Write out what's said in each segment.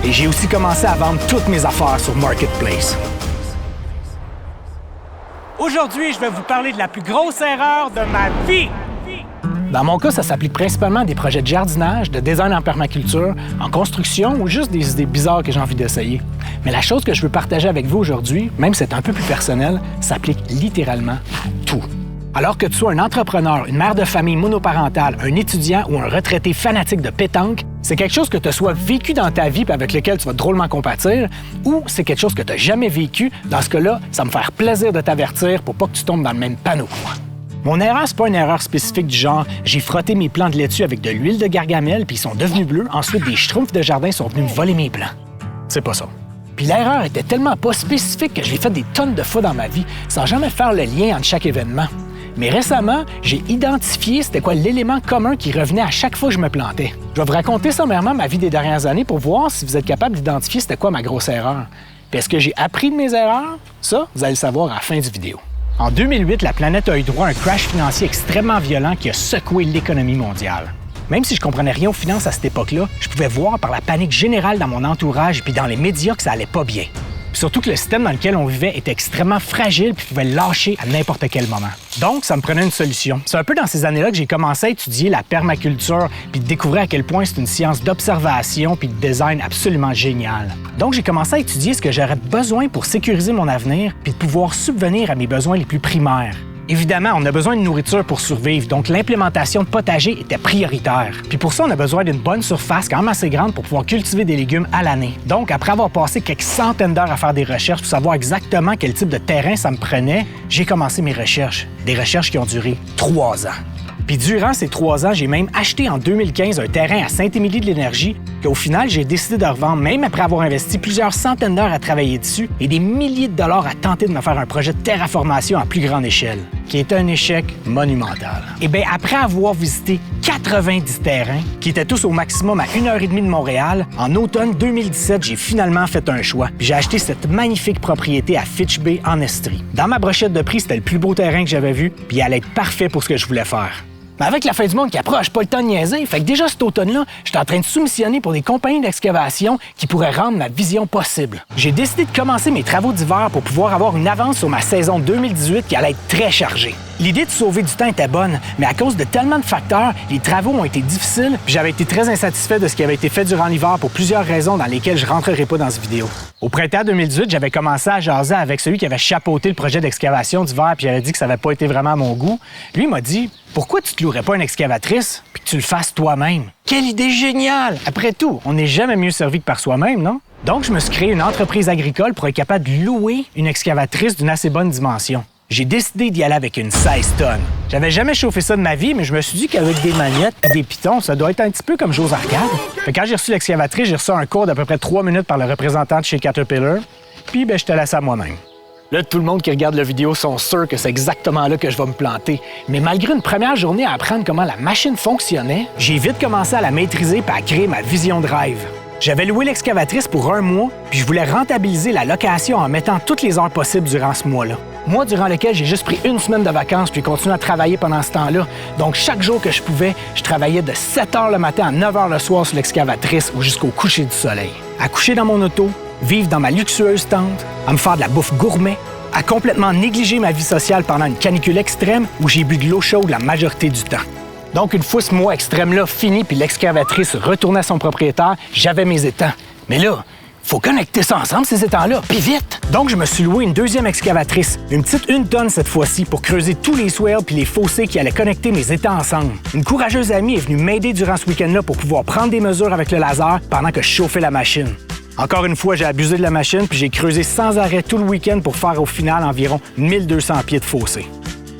Et j'ai aussi commencé à vendre toutes mes affaires sur Marketplace. Aujourd'hui, je vais vous parler de la plus grosse erreur de ma vie. Dans mon cas, ça s'applique principalement à des projets de jardinage, de design en permaculture, en construction ou juste des idées bizarres que j'ai envie d'essayer. Mais la chose que je veux partager avec vous aujourd'hui, même si c'est un peu plus personnel, s'applique littéralement à tout. Alors que tu sois un entrepreneur, une mère de famille monoparentale, un étudiant ou un retraité fanatique de pétanque, c'est quelque chose que tu as soit vécu dans ta vie et avec lequel tu vas drôlement compatir, ou c'est quelque chose que tu n'as jamais vécu. Dans ce cas-là, ça me faire plaisir de t'avertir pour pas que tu tombes dans le même panneau que moi. Mon erreur, c'est pas une erreur spécifique du genre « j'ai frotté mes plants de laitue avec de l'huile de gargamel puis ils sont devenus bleus, ensuite des schtroumpfs de jardin sont venus me voler mes plants ». C'est pas ça. Puis l'erreur était tellement pas spécifique que je l'ai fait des tonnes de fois dans ma vie sans jamais faire le lien entre chaque événement. Mais récemment, j'ai identifié c'était quoi l'élément commun qui revenait à chaque fois que je me plantais. Je vais vous raconter sommairement ma vie des dernières années pour voir si vous êtes capable d'identifier c'était quoi ma grosse erreur. Puis est-ce que j'ai appris de mes erreurs? Ça, vous allez le savoir à la fin du vidéo. En 2008, la planète a eu droit à un crash financier extrêmement violent qui a secoué l'économie mondiale. Même si je comprenais rien aux finances à cette époque-là, je pouvais voir par la panique générale dans mon entourage puis dans les médias que ça allait pas bien. Puis surtout que le système dans lequel on vivait était extrêmement fragile puis pouvait lâcher à n'importe quel moment. Donc, ça me prenait une solution. C'est un peu dans ces années-là que j'ai commencé à étudier la permaculture puis de découvrir à quel point c'est une science d'observation puis de design absolument géniale. Donc, j'ai commencé à étudier ce que j'aurais besoin pour sécuriser mon avenir puis de pouvoir subvenir à mes besoins les plus primaires. Évidemment, on a besoin de nourriture pour survivre, donc l'implémentation de potager était prioritaire. Puis pour ça, on a besoin d'une bonne surface quand même assez grande pour pouvoir cultiver des légumes à l'année. Donc, après avoir passé quelques centaines d'heures à faire des recherches pour savoir exactement quel type de terrain ça me prenait, j'ai commencé mes recherches. Des recherches qui ont duré 3 ans. Puis durant ces 3 ans, j'ai même acheté en 2015 un terrain à Saint-Émilie-de-l'Énergie qu'au final, j'ai décidé de revendre même après avoir investi plusieurs centaines d'heures à travailler dessus et des milliers de dollars à tenter de me faire un projet de terraformation à plus grande échelle, qui était un échec monumental. Et bien, après avoir visité 90 terrains, qui étaient tous au maximum à 1h30 de Montréal, en automne 2017, j'ai finalement fait un choix. Puis j'ai acheté cette magnifique propriété à Fitch Bay en Estrie. Dans ma brochette de prix, c'était le plus beau terrain que j'avais vu, puis il allait être parfait pour ce que je voulais faire. Mais avec la fin du monde qui approche, pas le temps de niaiser. Fait que déjà cet automne-là, j'étais en train de soumissionner pour des compagnies d'excavation qui pourraient rendre ma vision possible. J'ai décidé de commencer mes travaux d'hiver pour pouvoir avoir une avance sur ma saison 2018 qui allait être très chargée. L'idée de sauver du temps était bonne, mais à cause de tellement de facteurs, les travaux ont été difficiles puis j'avais été très insatisfait de ce qui avait été fait durant l'hiver pour plusieurs raisons dans lesquelles je rentrerai pas dans cette vidéo. Au printemps 2018, j'avais commencé à jaser avec celui qui avait chapeauté le projet d'excavation d'hiver puis il avait dit que ça n'avait pas été vraiment à mon goût. Lui, il m'a dit « Pourquoi tu te louerais pas une excavatrice puis que tu le fasses toi-même? » Quelle idée géniale! Après tout, on n'est jamais mieux servi que par soi-même, non? Donc, je me suis créé une entreprise agricole pour être capable de louer une excavatrice d'une assez bonne dimension. J'ai décidé d'y aller avec une 16 tonnes. J'avais jamais chauffé ça de ma vie, mais je me suis dit qu'avec des manettes et des pitons, ça doit être un petit peu comme jouer aux arcades. Fait que quand j'ai reçu l'excavatrice, j'ai reçu un cours d'à peu près 3 minutes par le représentant de chez Caterpillar, puis je te laisse à moi-même. Là, tout le monde qui regarde la vidéo sont sûrs que c'est exactement là que je vais me planter. Mais malgré une première journée à apprendre comment la machine fonctionnait, j'ai vite commencé à la maîtriser et à créer ma vision drive. J'avais loué l'excavatrice pour 1 mois, puis je voulais rentabiliser la location en mettant toutes les heures possibles durant ce mois-là. Moi, durant lequel j'ai juste pris 1 semaine de vacances puis continué à travailler pendant ce temps-là. Donc, chaque jour que je pouvais, je travaillais de 7 h le matin à 9 h le soir sur l'excavatrice ou jusqu'au coucher du soleil. À coucher dans mon auto, vivre dans ma luxueuse tente, à me faire de la bouffe gourmet, à complètement négliger ma vie sociale pendant une canicule extrême où j'ai bu de l'eau chaude la majorité du temps. Donc, une fois ce mois extrême-là fini puis l'excavatrice retournait à son propriétaire, j'avais mes étangs. Mais là, faut connecter ça ensemble, ces étangs-là, puis vite! Donc, je me suis loué une 2e excavatrice, une petite 1 tonne cette fois-ci, pour creuser tous les swells puis les fossés qui allaient connecter mes étangs ensemble. Une courageuse amie est venue m'aider durant ce week-end-là pour pouvoir prendre des mesures avec le laser pendant que je chauffais la machine. Encore une fois, j'ai abusé de la machine puis j'ai creusé sans arrêt tout le week-end pour faire au final environ 1200 pieds de fossé.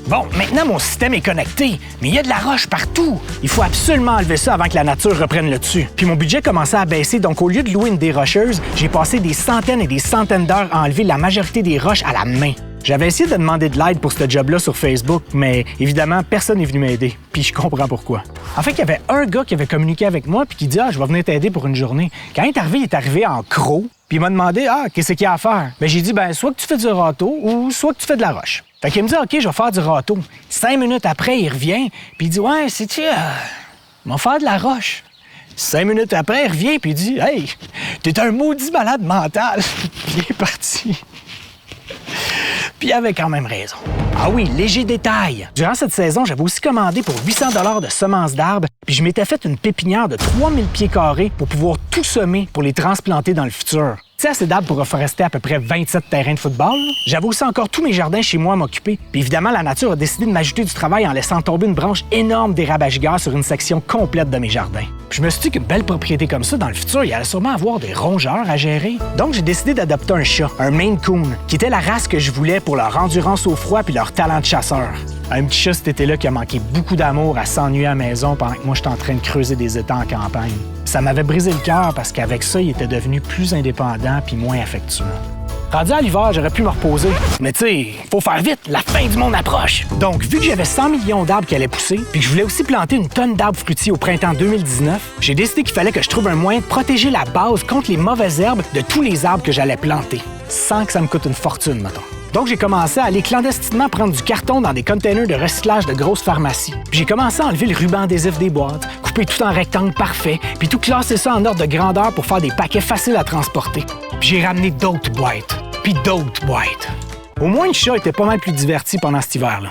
Bon, maintenant, mon système est connecté, mais il y a de la roche partout. Il faut absolument enlever ça avant que la nature reprenne le dessus. Puis mon budget commençait à baisser, donc au lieu de louer une dérocheuse, j'ai passé des centaines et des centaines d'heures à enlever la majorité des roches à la main. J'avais essayé de demander de l'aide pour ce job-là sur Facebook, mais évidemment, personne n'est venu m'aider. Puis je comprends pourquoi. En fait, il y avait un gars qui avait communiqué avec moi puis qui dit « Ah, je vais venir t'aider pour une journée. » Quand il est arrivé en croc, puis il m'a demandé « Ah, qu'est-ce qu'il y a à faire? » Ben j'ai dit « Ben, soit que tu fais du râteau ou soit que tu fais de la roche. » Fait qu'il me dit « OK, je vais faire du râteau. » 5 minutes après, il revient, puis il dit « Ouais, sais-tu, je vais faire de la roche. » 5 minutes après, il revient puis il dit « Hey, t'es un maudit malade mental. » Il est parti. Puis il avait quand même raison. Ah oui, léger détail. Durant cette saison, j'avais aussi commandé pour 800 $ de semences d'arbres, puis je m'étais fait une pépinière de 3000 pieds carrés pour pouvoir tout semer pour les transplanter dans le futur. Tu sais, assez d'arbres pour reforester à peu près 27 terrains de football. J'avais aussi encore tous mes jardins chez moi à m'occuper. Puis évidemment, la nature a décidé de m'ajouter du travail en laissant tomber une branche énorme d'érable à giguère sur une section complète de mes jardins. Puis je me suis dit qu'une belle propriété comme ça, dans le futur, il allait sûrement avoir des rongeurs à gérer. Donc j'ai décidé d'adopter un chat, un Maine Coon, qui était la race que je voulais pour leur endurance au froid puis leur talent de chasseur. Un petit chat cet été-là qui a manqué beaucoup d'amour à s'ennuyer à la maison pendant que moi j'étais en train de creuser des étangs en campagne. Ça m'avait brisé le cœur parce qu'avec ça, il était devenu plus indépendant puis moins affectueux. Rendu à l'hiver, j'aurais pu me reposer. Mais tu sais, faut faire vite, la fin du monde approche. Donc, vu que j'avais 100 millions d'arbres qui allaient pousser, puis que je voulais aussi planter une tonne d'arbres fruitiers au printemps 2019, j'ai décidé qu'il fallait que je trouve un moyen de protéger la base contre les mauvaises herbes de tous les arbres que j'allais planter, sans que ça me coûte une fortune, mettons. Donc, j'ai commencé à aller clandestinement prendre du carton dans des containers de recyclage de grosses pharmacies. Puis j'ai commencé à enlever le ruban adhésif des boîtes, couper tout en rectangle parfait, puis tout classer ça en ordre de grandeur pour faire des paquets faciles à transporter. Puis j'ai ramené d'autres boîtes, puis d'autres boîtes. Au moins, le chat était pas mal plus diverti pendant cet hiver-là.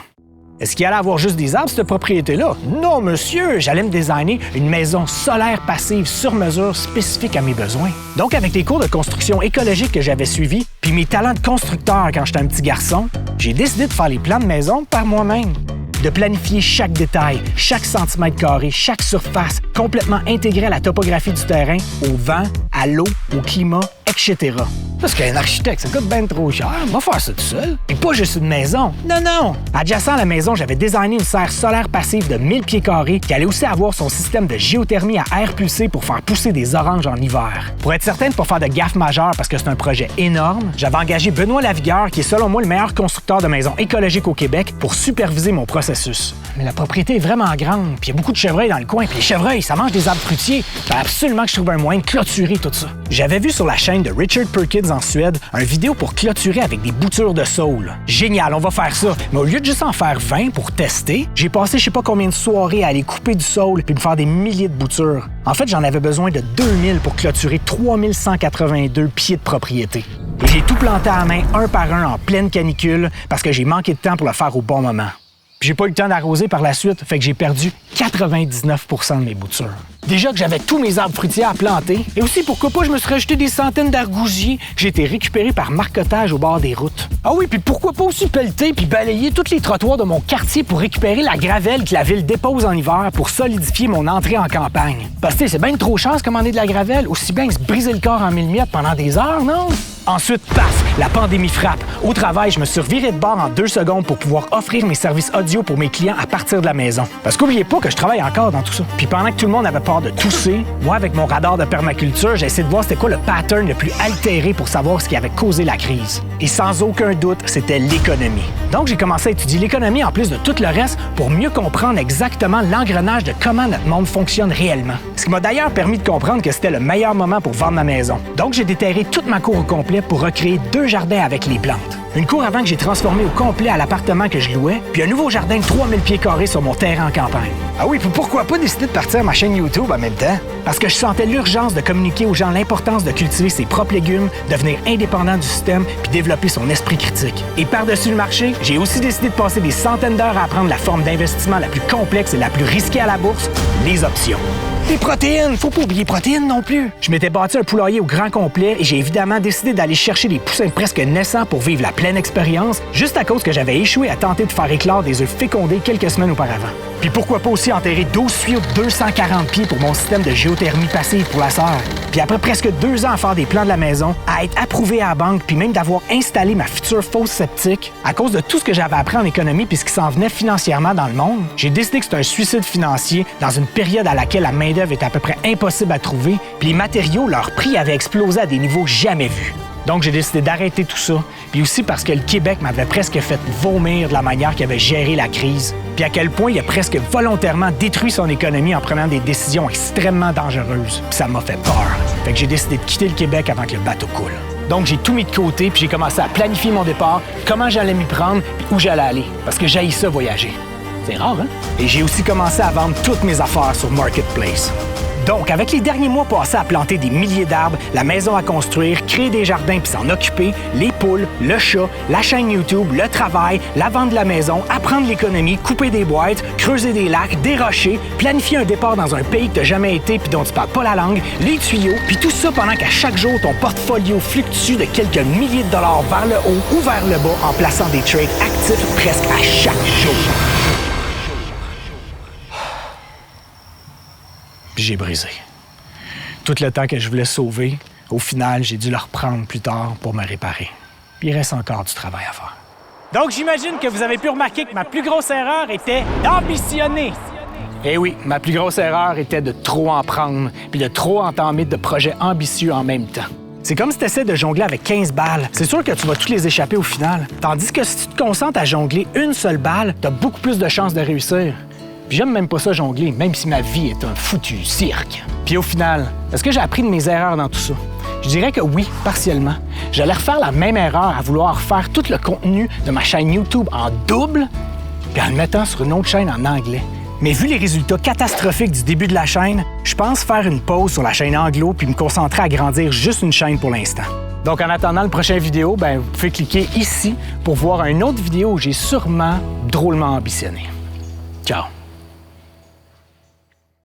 Est-ce qu'il allait avoir juste des arbres, cette propriété-là? Non, monsieur! J'allais me designer une maison solaire passive sur mesure spécifique à mes besoins. Donc, avec les cours de construction écologique que j'avais suivis, puis mes talents de constructeur quand j'étais un petit garçon, j'ai décidé de faire les plans de maison par moi-même. De planifier chaque détail, chaque centimètre carré, chaque surface, complètement intégré à la topographie du terrain, au vent, à l'eau, au climat, etc. Parce qu'un architecte, ça coûte bien trop cher. On va faire ça tout seul. Et pas juste une maison. Non, non! Adjacent à la maison, j'avais designé une serre solaire passive de 1000 pieds carrés qui allait aussi avoir son système de géothermie à air pulsé pour faire pousser des oranges en hiver. Pour être certain de ne pas faire de gaffe majeure parce que c'est un projet énorme, j'avais engagé Benoît Lavigueur, qui est selon moi le meilleur constructeur de maisons écologiques au Québec, pour superviser mon processus. Mais la propriété est vraiment grande, puis il y a beaucoup de chevreuils dans le coin, puis les chevreuils, ça mange des arbres fruitiers. Fallait absolument que je trouve un moyen de clôturer tout ça. J'avais vu sur la chaîne de Richard Perkins en Suède une vidéo pour clôturer avec des boutures de saule. Génial, on va faire ça. Mais au lieu de juste en faire 20 pour tester, j'ai passé je sais pas combien de soirées à aller couper du saule puis me faire des milliers de boutures. En fait, j'en avais besoin de 2000 pour clôturer 3182 pieds de propriété. Et j'ai tout planté à la main, un par un, en pleine canicule, parce que j'ai manqué de temps pour le faire au bon moment. Puis j'ai pas eu le temps d'arroser par la suite, fait que j'ai perdu 99 % de mes boutures. Déjà que j'avais tous mes arbres fruitiers à planter, et aussi pourquoi pas je me suis rajouté des centaines d'argousiers que j'ai été récupérés par marcotage au bord des routes. Ah oui, puis pourquoi pas aussi pelleter puis balayer tous les trottoirs de mon quartier pour récupérer la gravelle que la ville dépose en hiver pour solidifier mon entrée en campagne. Parce que c'est bien trop cher de commander de la gravelle, aussi bien que se briser le corps en 1000 miettes pendant des heures, non? Ensuite, paf, la pandémie frappe. Au travail, je me suis reviré de bord en 2 secondes pour pouvoir offrir mes services audio pour mes clients à partir de la maison. Parce qu'oubliez pas que je travaille encore dans tout ça. Puis pendant que tout le monde avait peur de tousser, moi, avec mon radar de permaculture, j'ai essayé de voir c'était quoi le pattern le plus altéré pour savoir ce qui avait causé la crise. Et sans aucun doute, c'était l'économie. Donc, j'ai commencé à étudier l'économie en plus de tout le reste pour mieux comprendre exactement l'engrenage de comment notre monde fonctionne réellement. Ce qui m'a d'ailleurs permis de comprendre que c'était le meilleur moment pour vendre ma maison. Donc, j'ai déterré toute ma cour au complet pour recréer 2 jardins avec les plantes. Une cour avant que j'ai transformée au complet à l'appartement que je louais, puis un nouveau jardin de 3000 pieds carrés sur mon terrain en campagne. Ah oui, puis pourquoi pas décider de partir ma chaîne YouTube en même temps? Parce que je sentais l'urgence de communiquer aux gens l'importance de cultiver ses propres légumes, devenir indépendant du système, puis développer son esprit critique. Et par-dessus le marché, j'ai aussi décidé de passer des centaines d'heures à apprendre la forme d'investissement la plus complexe et la plus risquée à la bourse, les options. Les protéines! Faut pas oublier protéines non plus! Je m'étais bâti un poulailler au grand complet et j'ai évidemment décidé d'aller chercher des poussins presque naissants pour vivre la pleine expérience, juste à cause que j'avais échoué à tenter de faire éclore des œufs fécondés quelques semaines auparavant. Puis pourquoi pas aussi enterrer 12 tuyaux de 240 pieds pour mon système de géothermie passive pour la serre. Puis après presque 2 ans à faire des plans de la maison, à être approuvé à la banque, puis même d'avoir installé ma future fosse septique, à cause de tout ce que j'avais appris en économie puis ce qui s'en venait financièrement dans le monde, j'ai décidé que c'était un suicide financier dans une période à laquelle la main-d'œuvre était à peu près impossible à trouver, puis les matériaux, leur prix avait explosé à des niveaux jamais vus. Donc, j'ai décidé d'arrêter tout ça, puis aussi parce que le Québec m'avait presque fait vomir de la manière qu'il avait géré la crise, puis à quel point il a presque volontairement détruit son économie en prenant des décisions extrêmement dangereuses. Puis ça m'a fait peur. Fait que j'ai décidé de quitter le Québec avant que le bateau coule. Donc, j'ai tout mis de côté, puis j'ai commencé à planifier mon départ, comment j'allais m'y prendre, puis où j'allais aller. Parce que j'haïs ça voyager. C'est rare, hein? Et j'ai aussi commencé à vendre toutes mes affaires sur Marketplace. Donc, avec les derniers mois passés à planter des milliers d'arbres, la maison à construire, créer des jardins puis s'en occuper, les poules, le chat, la chaîne YouTube, le travail, la vente de la maison, apprendre l'économie, couper des boîtes, creuser des lacs, des rochers, planifier un départ dans un pays que tu n'as jamais été puis dont tu parles pas la langue, les tuyaux, puis tout ça pendant qu'à chaque jour, ton portfolio fluctue de quelques milliers de dollars vers le haut ou vers le bas en plaçant des trades actifs presque à chaque jour. Puis j'ai brisé. Tout le temps que je voulais sauver, au final, j'ai dû le reprendre plus tard pour me réparer. Puis il reste encore du travail à faire. Donc j'imagine que vous avez pu remarquer que ma plus grosse erreur était d'ambitionner. Eh oui, ma plus grosse erreur était de trop en prendre, puis de trop entamer de projets ambitieux en même temps. C'est comme si tu essaies de jongler avec 15 balles. C'est sûr que tu vas toutes les échapper au final. Tandis que si tu te concentres à jongler une seule balle, tu as beaucoup plus de chances de réussir. Puis j'aime même pas ça jongler, même si ma vie est un foutu cirque. Puis au final, est-ce que j'ai appris de mes erreurs dans tout ça? Je dirais que oui, partiellement. J'allais refaire la même erreur à vouloir faire tout le contenu de ma chaîne YouTube en double, puis en le mettant sur une autre chaîne en anglais. Mais vu les résultats catastrophiques du début de la chaîne, je pense faire une pause sur la chaîne anglo puis me concentrer à grandir juste une chaîne pour l'instant. Donc en attendant le prochain vidéo, vous pouvez cliquer ici pour voir une autre vidéo où j'ai sûrement drôlement ambitionné. Ciao!